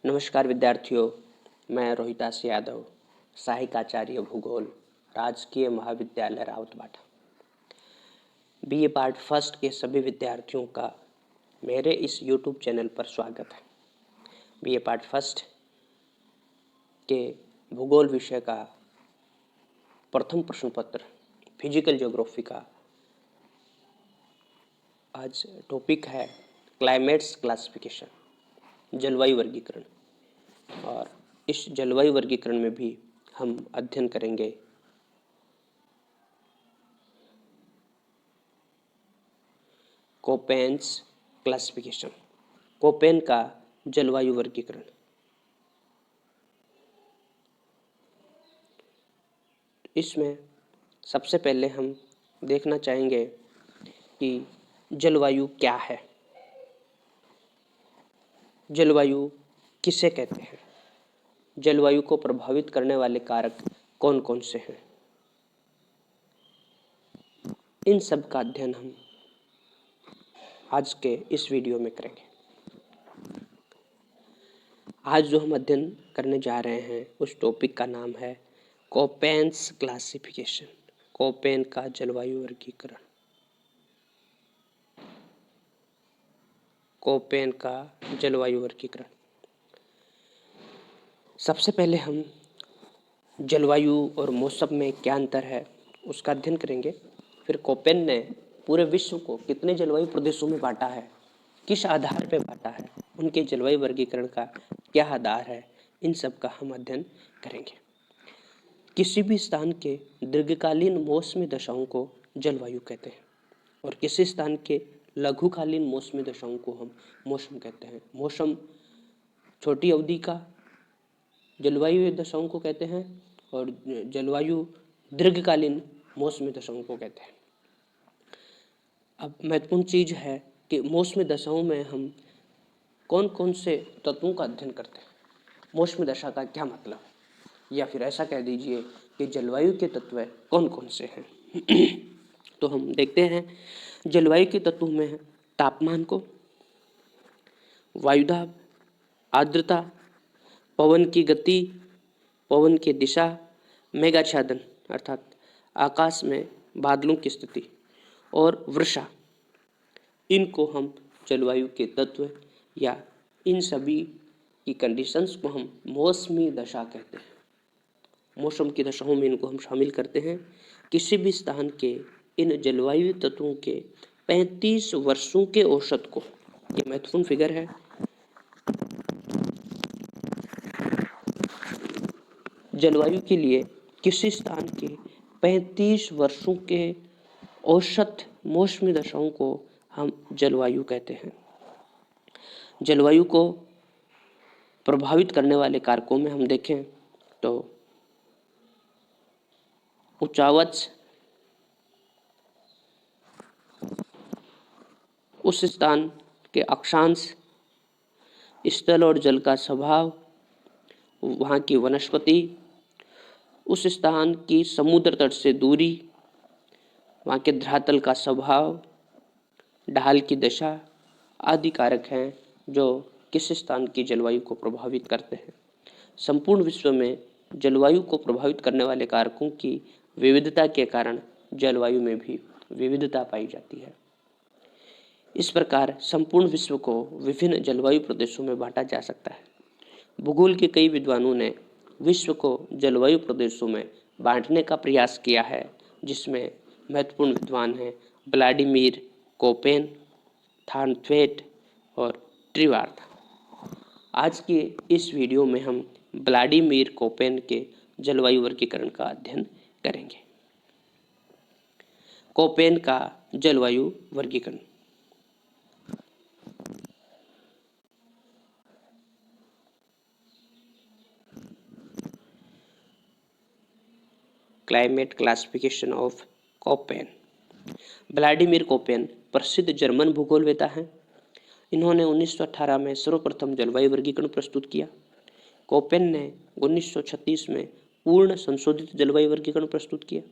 नमस्कार विद्यार्थियों, मैं रोहितास यादव, सहायक आचार्य भूगोल, राजकीय महाविद्यालय राउतबाटा। बीए पार्ट फर्स्ट के सभी विद्यार्थियों का मेरे इस यूट्यूब चैनल पर स्वागत है। बीए पार्ट फर्स्ट के भूगोल विषय का प्रथम प्रश्न पत्र फिजिकल ज्योग्राफी का आज टॉपिक है क्लाइमेट्स क्लासिफिकेशन, जलवायु वर्गीकरण। और इस जलवायु वर्गीकरण में भी हम अध्ययन करेंगे कोपेन्स क्लासिफिकेशन, कोपेन का जलवायु वर्गीकरण। इसमें सबसे पहले हम देखना चाहेंगे कि जलवायु क्या है, जलवायु किसे कहते हैं, जलवायु को प्रभावित करने वाले कारक कौन कौन से हैं। इन सब का अध्ययन हम आज के इस वीडियो में करेंगे। आज जो हम अध्ययन करने जा रहे हैं उस टॉपिक का नाम है कोपेन्स क्लासिफिकेशन, कोपेन का जलवायु वर्गीकरण। कोपेन का जलवायु वर्गीकरण। सबसे पहले हम जलवायु और मौसम में क्या अंतर है उसका अध्ययन करेंगे। फिर कोपेन ने पूरे विश्व को कितने जलवायु प्रदेशों में बांटा है, किस आधार पर बांटा है, उनके जलवायु वर्गीकरण का क्या आधार है, इन सब का हम अध्ययन करेंगे। किसी भी स्थान के दीर्घकालीन मौसमी दशाओं को जलवायु कहते हैं और किसी स्थान के लघुकालीन मौसमी दशाओं को हम मौसम कहते हैं। मौसम छोटी अवधि का जलवायु दशाओं को कहते हैं और जलवायु दीर्घकालीन मौसमी दशाओं को कहते हैं। अब महत्वपूर्ण चीज है कि मौसमी दशाओं में हम कौन कौन से तत्वों का अध्ययन करते हैं। मौसमी दशा का क्या मतलब, या फिर ऐसा कह दीजिए कि जलवायु के तत्व कौन कौन से हैं। तो हम देखते हैं जलवायु के तत्वों में है तापमान को, वायुदाब, आर्द्रता, पवन की गति, पवन की दिशा, मेघाच्छादन अर्थात आकाश में बादलों की स्थिति और वर्षा। इनको हम जलवायु के तत्व या इन सभी की कंडीशंस को हम मौसमी दशा कहते हैं। मौसम की दशाओं में इनको हम शामिल करते हैं। किसी भी स्थान के इन जलवायु तत्वों के 35 वर्षों के औसत को, ये महत्वपूर्ण फिगर है, जलवायु के लिए किसी स्थान के 35 वर्षों के औसत मौसमी दशाओं को हम जलवायु कहते हैं। जलवायु को प्रभावित करने वाले कारकों में हम देखें तो उच्चावच, उस स्थान के अक्षांश, स्थल और जल का स्वभाव, वहाँ की वनस्पति, उस स्थान की समुद्र तट से दूरी, वहाँ के धरातल का स्वभाव, ढाल की दशा आदि कारक हैं जो किसी स्थान की जलवायु को प्रभावित करते हैं। संपूर्ण विश्व में जलवायु को प्रभावित करने वाले कारकों की विविधता के कारण जलवायु में भी विविधता पाई जाती है। इस प्रकार संपूर्ण विश्व को विभिन्न जलवायु प्रदेशों में बांटा जा सकता है। भूगोल के कई विद्वानों ने विश्व को जलवायु प्रदेशों में बांटने का प्रयास किया है, जिसमें महत्वपूर्ण विद्वान हैं व्लादिमीर कोपेन, थार्नथवेट और ट्रीवार्थ। आज के इस वीडियो में हम व्लादिमीर कोपेन के जलवायु वर्गीकरण का अध्ययन करेंगे। कोपेन का जलवायु वर्गीकरण। Climate classification of Koppen. Vladimir Koppen प्रसिद्ध जर्मन भूगोलवेता हैं। इन्होंने 1918 में सर्वप्रथम जलवायु वर्गीकरण प्रस्तुत किया। कोपेन ने 1936 में पूर्ण संशोधित जलवायु वर्गीकरण प्रस्तुत किया।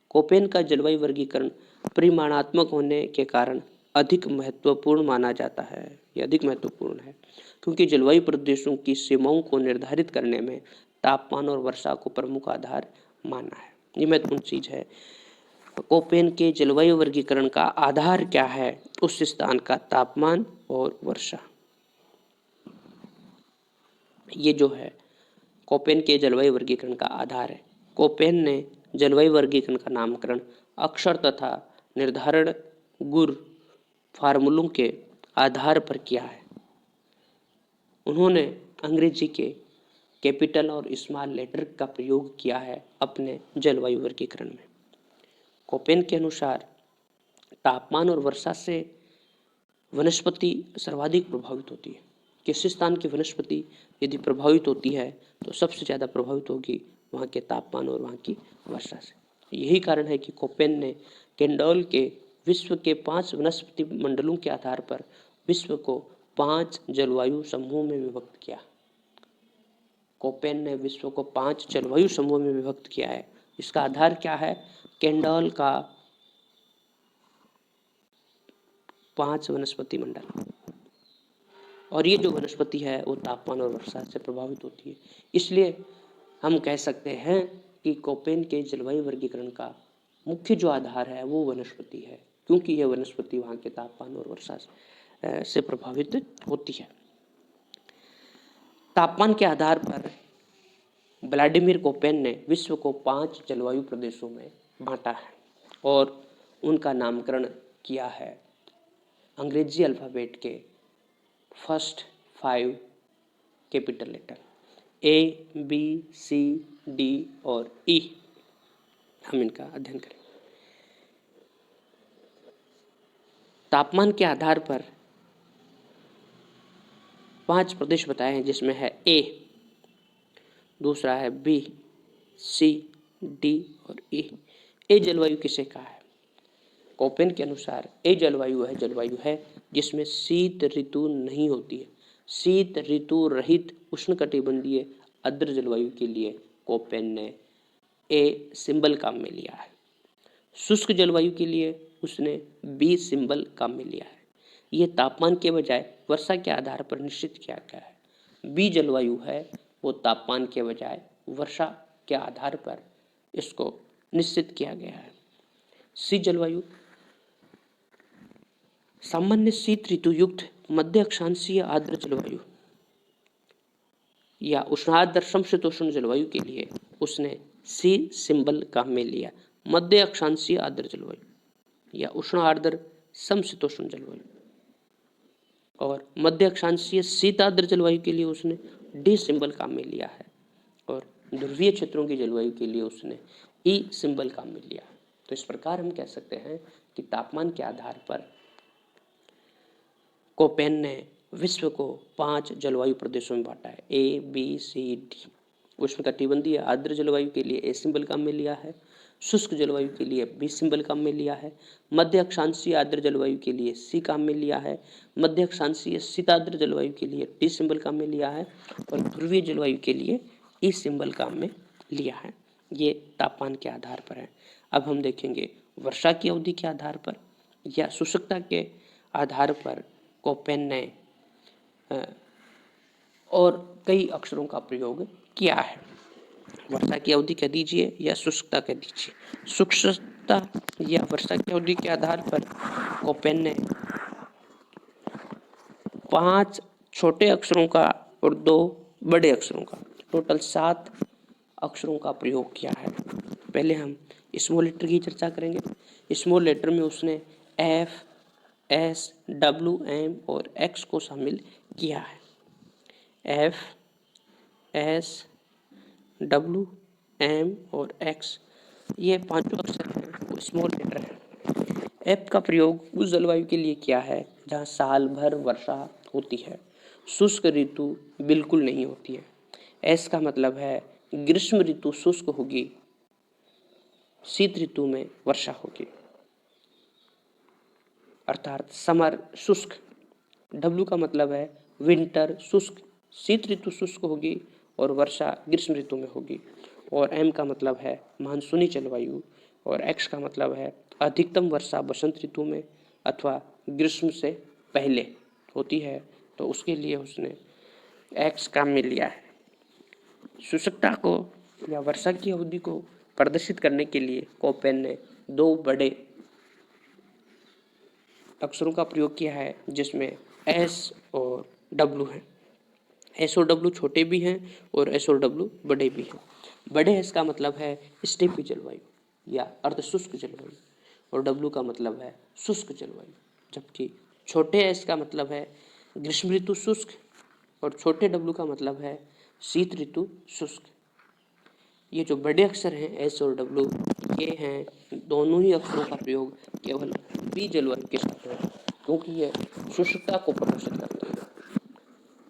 कोपेन का जलवायु वर्गीकरण परिमाणात्मक होने के कारण अधिक महत्वपूर्ण माना जाता है। ये अधिक महत्वपूर्ण है, क्योंकि जलवायु प्रदेशों की सीमाओं को निर्धारित करने में तापमान और वर्षा को प्रमुख आधार माना है। ये महत्वपूर्ण चीज है। कोपेन के जलवायु वर्गीकरण का आधार क्या है? उस स्थान का तापमान और वर्षा। ये जो है कोपेन के जलवायु वर्गीकरण का आधार है। कोपेन ने जलवायु वर्गीकरण का नामकरण अक्षर तथा निर्धारण गुण फार्मूलों के आधार पर किया है। उन्होंने अंग्रेजी के कैपिटल और स्मॉल लेटर का प्रयोग किया है अपने जलवायु वर्गीकरण में। कोपेन के अनुसार तापमान और वर्षा से वनस्पति सर्वाधिक प्रभावित होती है। किसी स्थान की वनस्पति यदि प्रभावित होती है तो सबसे ज़्यादा प्रभावित होगी वहाँ के तापमान और वहाँ की वर्षा से। यही कारण है कि कोपेन ने केंडोल के विश्व के 5 वनस्पति मंडलों के आधार पर विश्व को 5 जलवायु समूहों में विभक्त किया। कोपेन ने विश्व को 5 जलवायु समूहों में विभक्त किया है। इसका आधार क्या है? केंडोल का 5 वनस्पति मंडल। और ये जो वनस्पति है वो तापमान और वर्षा से प्रभावित होती है। इसलिए हम कह सकते हैं कि कोपेन के जलवायु वर्गीकरण का मुख्य जो आधार है वो वनस्पति है, क्योंकि यह वनस्पति वहाँ के तापमान और वर्षा से प्रभावित होती है। तापमान के आधार पर व्लादिमीर कोपेन ने विश्व को 5 जलवायु प्रदेशों में बांटा है और उनका नामकरण किया है अंग्रेजी अल्फाबेट के फर्स्ट 5 कैपिटल लेटर ABCD और E। हम इनका अध्ययन करें। तापमान के आधार पर 5 प्रदेश बताए हैं, जिसमें है A, दूसरा है B, C, D और E। ए जलवायु किसे कहा है? कोपेन के अनुसार ए जलवायु है जिसमें शीत ऋतु नहीं होती है। शीत ऋतु रहित उष्णकटिबंधीय आर्द्र जलवायु के लिए कोपेन ने ए सिंबल काम में लिया है। शुष्क जलवायु के लिए उसने बी सिंबल काम में लिया है। यह तापमान के बजाय वर्षा के आधार पर निश्चित किया गया है। बी जलवायु है वो तापमान के बजाय वर्षा के आधार पर इसको निश्चित किया गया है। सी जलवायु सामान्य शीत ऋतु युक्त मध्य अक्षांशीय आर्द्र जलवायु या उष्णार्द्र समशीतोष्ण जलवायु के लिए उसने सी सिंबल काम में लिया। मध्य अक्षांशीय आर्द्र जलवायु या उष्ण आर्द्र समशीतोष्ण जलवायु और मध्य अक्षांशीय शीत आर्द्र जलवायु के लिए उसने डी सिंबल काम में लिया है और ध्रुवीय क्षेत्रों की जलवायु के लिए उसने ई सिंबल काम में लिया है। तो इस प्रकार हम कह सकते हैं कि तापमान के आधार पर कोपेन ने विश्व को 5 जलवायु प्रदेशों में बांटा है ABCD। उष्णकटिबंधीय आर्द्र जलवायु के लिए ए सिंबल काम में लिया है। शुष्क जलवायु के लिए बी सिंबल काम में लिया है। मध्य अक्षांशीय आर्द्र जलवायु के लिए सी काम में लिया है। मध्य अक्षांशीय शीतार्द्र जलवायु के लिए डी सिंबल काम में लिया है और ध्रुवीय जलवायु के लिए ई सिंबल काम में लिया है। ये तापमान के आधार पर है। अब हम देखेंगे वर्षा की अवधि के आधार पर या शुष्कता के आधार पर कोपेन ने और कई अक्षरों का प्रयोग किया है। वर्षा की अवधि कह दीजिए या शुष्कता कह दीजिए। शुष्कता या वर्षा की अवधि के आधार पर कोपेन ने 5 छोटे अक्षरों का और 2 बड़े अक्षरों का टोटल 7 अक्षरों का प्रयोग किया है। पहले हम स्मॉल लेटर की चर्चा करेंगे। स्मॉल लेटर में उसने F, S, W, M और X को शामिल किया है। F, S, W, M और X ये 5 अक्षर हैं वो स्मॉल लेटर है। F का प्रयोग उस जलवायु के लिए किया है जहाँ साल भर वर्षा होती है, शुष्क ऋतु बिल्कुल नहीं होती है। S का मतलब है ग्रीष्म ऋतु शुष्क होगी, शीत ऋतु में वर्षा होगी, अर्थात समर शुष्क। W का मतलब है विंटर शुष्क, शीत ऋतु शुष्क होगी और वर्षा ग्रीष्म ऋतु में होगी। और M का मतलब है मानसूनी जलवायु और X का मतलब है अधिकतम वर्षा बसंत ऋतु में अथवा ग्रीष्म से पहले होती है, तो उसके लिए उसने एक्स काम में लिया है। शुष्कता को या वर्षा की अवधि को प्रदर्शित करने के लिए कोपेन ने दो बड़े अक्षरों का प्रयोग किया है, जिसमें एस और डब्लू है। एस और डब्लू छोटे भी हैं और एस और डब्लू बड़े भी हैं। बड़े एस का मतलब है स्टेपी जलवायु या अर्धशुष्क जलवायु, और डब्लू का मतलब है शुष्क जलवायु, जबकि छोटे एस का मतलब है ग्रीष्म ऋतु शुष्क और छोटे डब्लू का मतलब है शीत ऋतु शुष्क। ये जो बड़े अक्षर हैं एस और डब्लू, ये हैं दोनों ही अक्षरों का प्रयोग केवल बी जलवायु के साथ है, क्योंकि ये शुष्कता को प्रदर्शित करते हैं।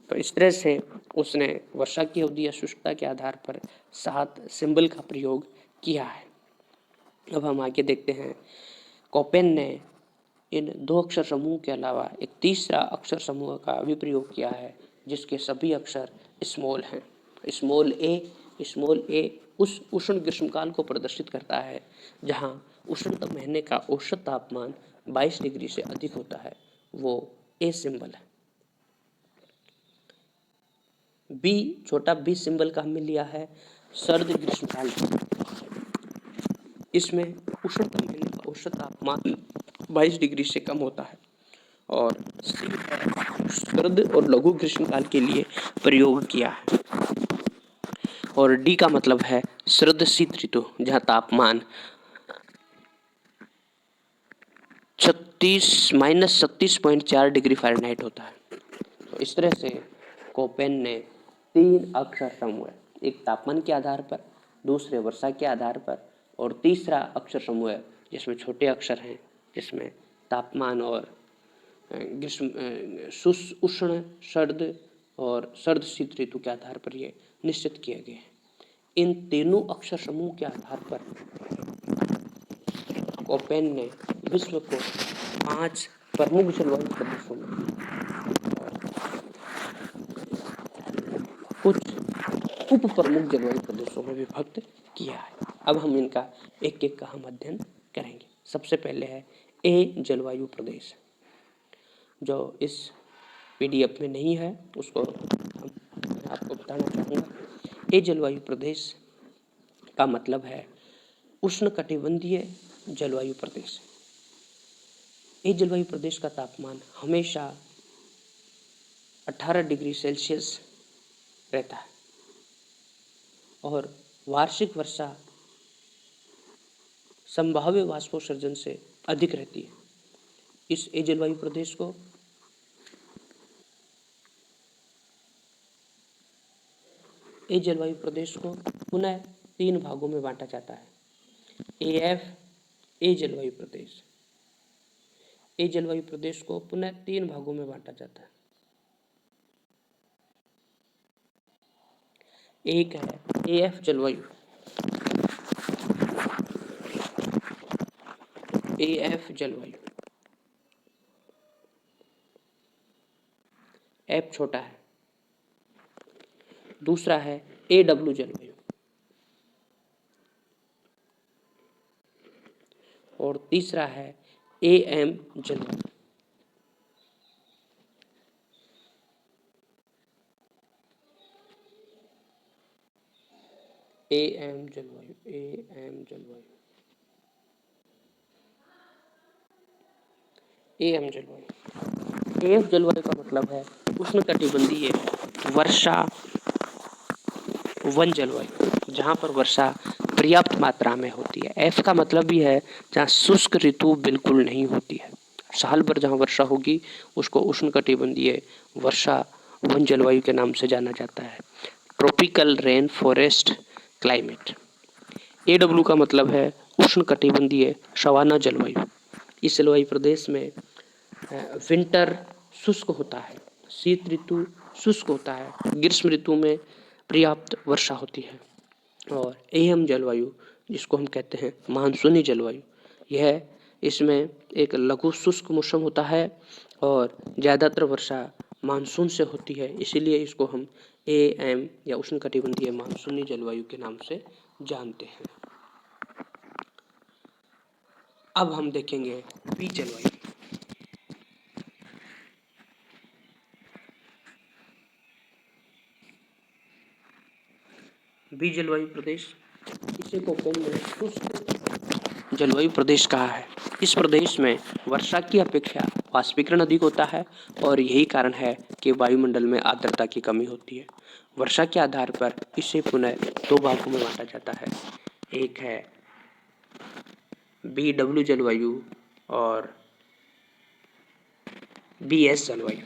तो इस तरह से उसने वर्षा की अवधि या शुष्कता के आधार पर 7 सिंबल का प्रयोग किया है। अब हम आगे देखते हैं, कोपेन ने इन 2 अक्षर समूह के अलावा एक तीसरा अक्षर समूह का भी प्रयोग किया है, जिसके सभी अक्षर स्मॉल हैं। स्मॉल ए उस उष्ण ग्रीष्मकाल को प्रदर्शित करता है जहां उष्णतम महीने का औसत तापमान 22 डिग्री से अधिक होता है, वो ए सिंबल है। बी, छोटा बी सिंबल का हमने लिया है सर्द ग्रीष्मकाल। इसमें उष्णतम महीने का औसत तापमान 22 डिग्री से कम होता है। और सी है सर्द और लघु ग्रीष्मकाल के लिए प्रयोग किया है। और डी का मतलब है सर्द शीत ऋतु, जहाँ तापमान -36.4 डिग्री फ़ारेनहाइट होता है। तो इस तरह से कोपेन ने 3 अक्षर समूह, एक तापमान के आधार पर, दूसरे वर्षा के आधार पर, और तीसरा अक्षर समूह जिसमें छोटे अक्षर हैं, जिसमें तापमान और उष्ण सर्द और सर्द शीत ऋतु के आधार पर ये निश्चित किए गए हैं। इन तीनों अक्षर समूह के आधार पर कोपेन ने विश्व को 5 प्रमुख जलवायु प्रदेशों में कुछ उप प्रमुख जलवायु प्रदेशों में विभक्त किया है। अब हम इनका एक एक का हम अध्ययन करेंगे। सबसे पहले है ए जलवायु प्रदेश, जो इस पीडीएफ में नहीं है, उसको मैं आपको बताना चाहूँगा। ए जलवायु प्रदेश का मतलब है उष्णकटिबंधीय जलवायु प्रदेश। ए जलवायु प्रदेश का तापमान हमेशा 18 डिग्री सेल्सियस रहता है और वार्षिक वर्षा संभाव्य वाष्पोत्सर्जन से अधिक रहती है। इस ए जलवायु प्रदेश को पुनः 3 भागों में बांटा जाता है। एएफ ए जलवायु प्रदेश, ए जलवायु प्रदेश को पुनः 3 भागों में बांटा जाता है। एक है एएफ जलवायु, एएफ जलवायु, एफ छोटा है। दूसरा है एडब्ल्यू जलवायु, और तीसरा है एएम जलवायु। एएम जलवायु, एएम जलवायु, एएम जलवायु। एएफ जलवायु का मतलब है उष्णकटिबंधीय वर्षा वन जलवायु, जहाँ पर वर्षा पर्याप्त मात्रा में होती है। एफ का मतलब भी है जहाँ शुष्क ऋतु बिल्कुल नहीं होती है। साल भर जहाँ वर्षा होगी उसको उष्णकटिबंधीय वर्षा वन जलवायु के नाम से जाना जाता है। Tropical rain forest climate. AW का मतलब है उष्णकटिबंधीय सवाना जलवायु। इस जलवायु प्रदेश में विंटर शुष्क होता है, शीत ऋतु शुष्क होता है, ग्रीष्म ऋतु में पर्याप्त वर्षा होती है। और एएम जलवायु, जिसको हम कहते हैं मानसूनी जलवायु, यह इसमें एक लघु शुष्क मौसम होता है और ज़्यादातर वर्षा मानसून से होती है, इसीलिए इसको हम एएम या उष्णकटिबंधीय मानसूनी जलवायु के नाम से जानते हैं। अब हम देखेंगे बी जलवायु। बी जलवायु प्रदेश, इसे कोपेन ने शुष्क जलवायु प्रदेश कहा है। इस प्रदेश में वर्षा की अपेक्षा वाष्पीकरण अधिक होता है और यही कारण है कि वायुमंडल में आर्द्रता की कमी होती है। वर्षा के आधार पर इसे पुनः दो भागों में बांटा जाता है। एक है BW जलवायु और BS जलवायु।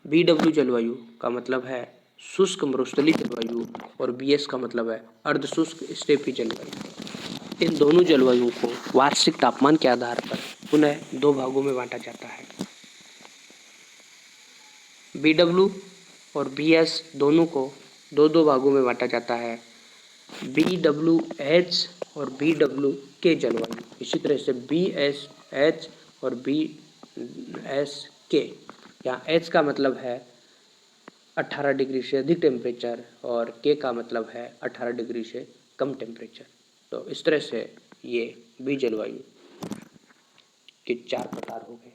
BW जलवायु का मतलब है शुष्क मरुस्थलीय जलवायु और BS का मतलब है अर्ध शुष्क स्टेपी जलवायु। इन दोनों जलवायुओं को वार्षिक तापमान के आधार पर पुनः दो भागों में बांटा जाता है। BW और BS दोनों को दो दो भागों में बांटा जाता है, BWH और BWK जलवायु। इसी तरह से BSH और BSK। यहाँ H का मतलब है 18 डिग्री से अधिक टेम्परेचर और K का मतलब है 18 डिग्री से कम टेम्परेचर। तो इस तरह से ये बी जलवायु के चार प्रकार हो गए,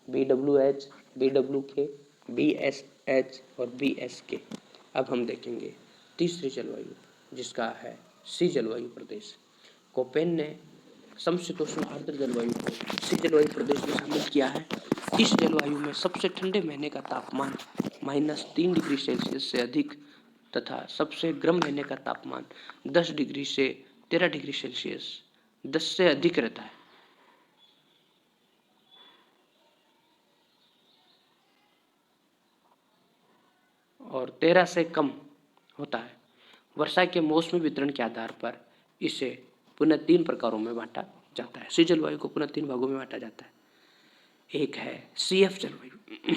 BWH, BWK, BSH और BSK। अब हम देखेंगे तीसरी जलवायु जिसका है सी जलवायु प्रदेश। कोपेन ने समशीतोष्ण आर्द्र जलवायु को सी जलवायु प्रदेश में शामिल किया है। इस जलवायु में सबसे ठंडे महीने का तापमान -3 डिग्री सेल्सियस से अधिक तथा सबसे गर्म महीने का तापमान 10 डिग्री से 13 डिग्री सेल्सियस 10 से अधिक रहता है। और 13 से कम होता है। वर्षा के मौसमी वितरण के आधार पर इसे पुनः 3 प्रकारों में बांटा जाता है। सी जलवायु को पुनः 3 भागों में बांटा जाता है। एक है CF जलवायु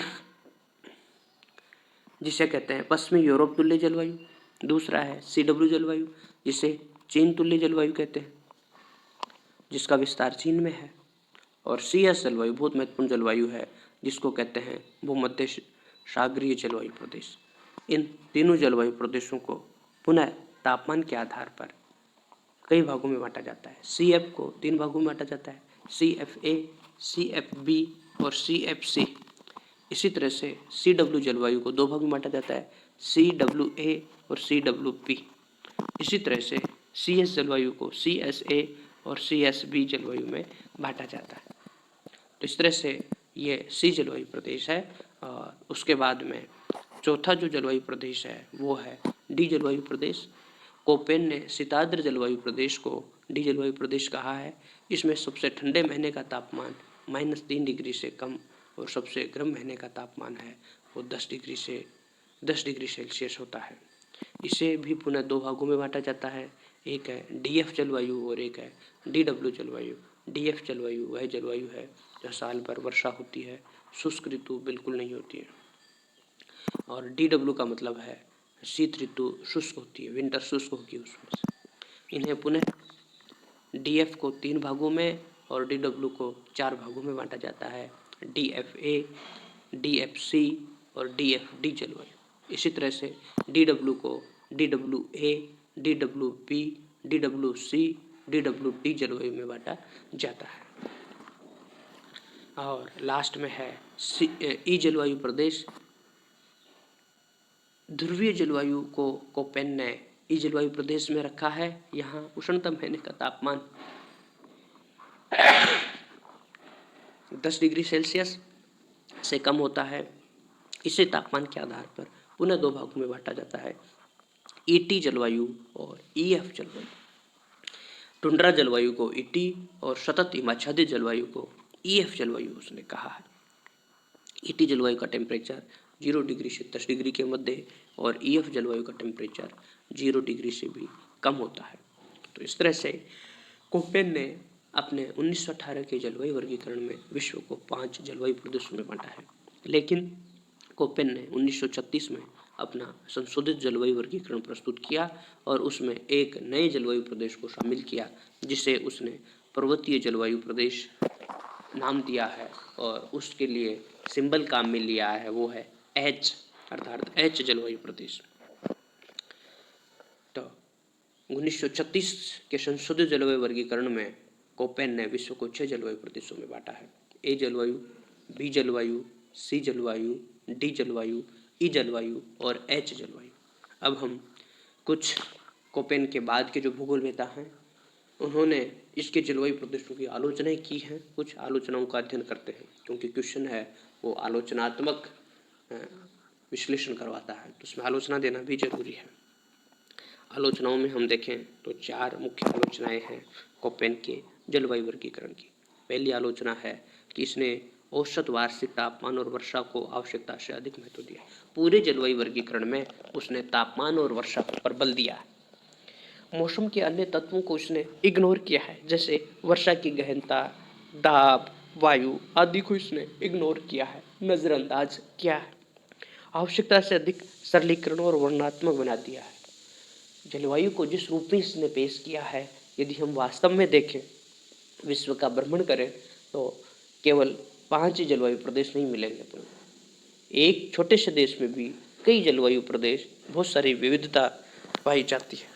जिसे कहते हैं पश्चिमी यूरोप तुल्य जलवायु। दूसरा है CW जलवायु जिसे चीन तुल्य जलवायु कहते हैं, जिसका विस्तार चीन में है। और CS जलवायु बहुत महत्वपूर्ण जलवायु है जिसको कहते हैं भूमध्य सागरीय जलवायु प्रदेश। इन तीनों जलवायु प्रदेशों को पुनः तापमान के आधार पर कई भागों में बांटा जाता है। CF को 3 भागों में बांटा जाता है, CFA, CFB और CFC। इसी तरह से CW जलवायु को 2 भागों में बांटा जाता है, CWA और CWB। इसी तरह से CS जलवायु को CSA और CSB जलवायु में बांटा जाता है। तो इस तरह से ये सी जलवायु प्रदेश है। और उसके बाद में चौथा जो जलवायु प्रदेश है वो है डी जलवायु प्रदेश। कोपेन ने शीताद्र जलवायु प्रदेश को डी जलवायु प्रदेश कहा है। इसमें सबसे ठंडे महीने का तापमान -3 डिग्री से कम और सबसे गर्म महीने का तापमान है वो 10 डिग्री सेल्सियस होता है। इसे भी पुनः 2 भागों में बांटा जाता है, एक है DF जलवायु और एक है DW जलवायु। DF जलवायु वह जलवायु है जहाँ साल भर वर्षा होती है, शुष्क ऋतु बिल्कुल नहीं होती है। और DW का मतलब है शीत ऋतु शुष्क होती है, विंटर शुष्क होगी उसमें से। इन्हें पुनः DF को 3 भागों में और DW को 4 भागों में बांटा जाता है, DFA, DFC और DFD जलवायु। इसी तरह से DW को DWA, DWB, DWC, DWD जलवायु में बांटा जाता है। और लास्ट में है ई जलवायु प्रदेश। ध्रुवीय जलवायु को कोपेन ने ई जलवायु प्रदेश में रखा है। यहाँ उष्णतम महीने का तापमान 10 डिग्री सेल्सियस से कम होता है। इसे तापमान के आधार पर पुनः 2 भागों में बांटा जाता है, ET जलवायु और EF जलवायु। टुंड्रा जलवायु को ET और सतत हिमाच्छादित जलवायु को EF जलवायु उसने कहा है। ET जलवायु का टेम्परेचर 0 डिग्री से 10 डिग्री के मध्य और EF जलवायु का टेम्परेचर 0 डिग्री से भी कम होता है। तो इस तरह से कोपेन ने अपने 1918 के जलवायु वर्गीकरण में विश्व को 5 जलवायु प्रदेशों में बांटा है। लेकिन कोपेन ने 1936 में अपना संशोधित जलवायु वर्गीकरण प्रस्तुत किया और उसमें एक नए जलवायु प्रदेश को शामिल किया जिसे उसने पर्वतीय जलवायु प्रदेश नाम दिया है और उसके लिए सिंबल काम में लिया है, वो है H, अर्थात H जलवायु प्रदेश। तो 1936 के संशोधित जलवायु वर्गीकरण में कोपेन ने विश्व को 6 जलवायु प्रदेशों में बांटा है, A जलवायु, B जलवायु, C जलवायु, D जलवायु, E जलवायु और H जलवायु। अब हम कुछ कोपेन के बाद के जो भूगोलवेता हैं उन्होंने इसके जलवायु प्रदेशों की आलोचनाएं की हैं, कुछ आलोचनाओं का अध्ययन करते हैं, क्योंकि क्वेश्चन है वो आलोचनात्मक विश्लेषण करवाता है, तो उसमें आलोचना देना भी जरूरी है। आलोचनाओं में हम देखें तो 4 मुख्य आलोचनाएं हैं कोपेन के जलवायु वर्गीकरण की। पहली आलोचना है कि इसने औसत वार्षिक तापमान और वर्षा को आवश्यकता से अधिक महत्व दिया। पूरे जलवायु वर्गीकरण में उसने तापमान और वर्षा पर बल दिया है। मौसम के अन्य तत्वों को उसने इग्नोर किया है, जैसे वर्षा की गहनता, दाब, वायु आदि को इसने इग्नोर किया है, नजरअंदाज किया है। आवश्यकता से अधिक सरलीकरण और वर्णनात्मक बना दिया है। जलवायु को जिस रूप में इसने पेश किया है, यदि हम वास्तव में देखें, विश्व का भ्रमण करें, तो केवल 5 जलवायु प्रदेश नहीं मिलेंगे, तो एक छोटे से देश में भी कई जलवायु प्रदेश, बहुत सारी विविधता पाई जाती है।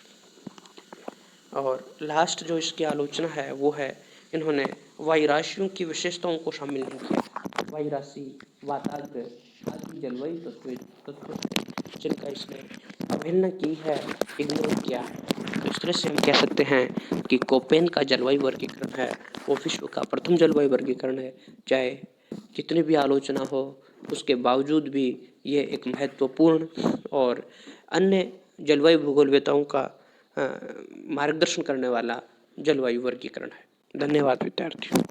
और लास्ट जो इसकी आलोचना है वो है, इन्होंने वायु राशियों की विशेषताओं को शामिल नहीं किया। वायु राशि, वाताग्र आदि जलवायु तत्वों जिनका इसने अवहेलना की है, इग्नोर किया है। तो इस तरह से हम कह सकते हैं कि कोपेन का जलवायु वर्गीकरण है वो विश्व का प्रथम जलवायु वर्गीकरण है। चाहे कितनी भी आलोचना हो, उसके बावजूद भी ये एक महत्वपूर्ण और अन्य जलवायु भूगोलवेताओं का मार्गदर्शन करने वाला जलवायु वर्गीकरण है। धन्यवाद विद्यार्थियों।